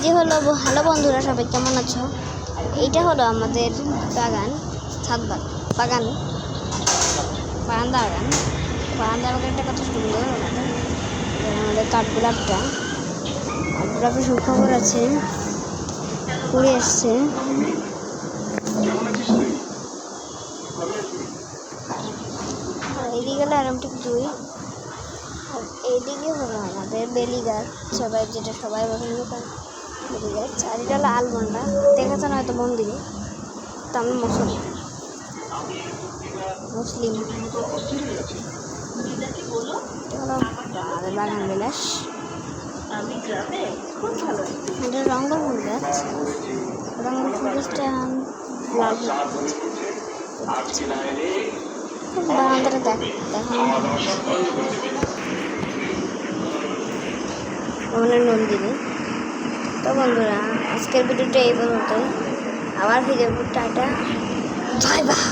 যে হলো হ্যালো বন্ধুরা, সবাই কেমন আছো? এইটা হলো আমাদের বাগান, ছাদ বাগান, বারান্দা বাগানটা কত সুন্দর। আমাদের কাঠগোলাপটা সুখবর আছে, কুড়ে এসছে। এইদিকে হলো অ্যারোমেটিক জুঁই, আর এইদিকে হলো আমাদের বেলি গাছ, যেটা সবাই পছন্দ করে বেলি গাছ। আর এটা হলো আলমন্ডা, দেখেছেন হয়তো মন্দিরে। তো আমি মুসলিম এটা হলো আমাদের বাগান বিলাস। এটা রঙ্গল ফুল গাছ, রঙ্গল ফুল গাছটা লাল বারান্দাটা দেখানো আমাদের নন্দিনী। তো বন্ধুরা, আজকের ভিডিওটা এই পর্যন্ত। আবার ফিরে যাবো, টাটা, বাই বাই।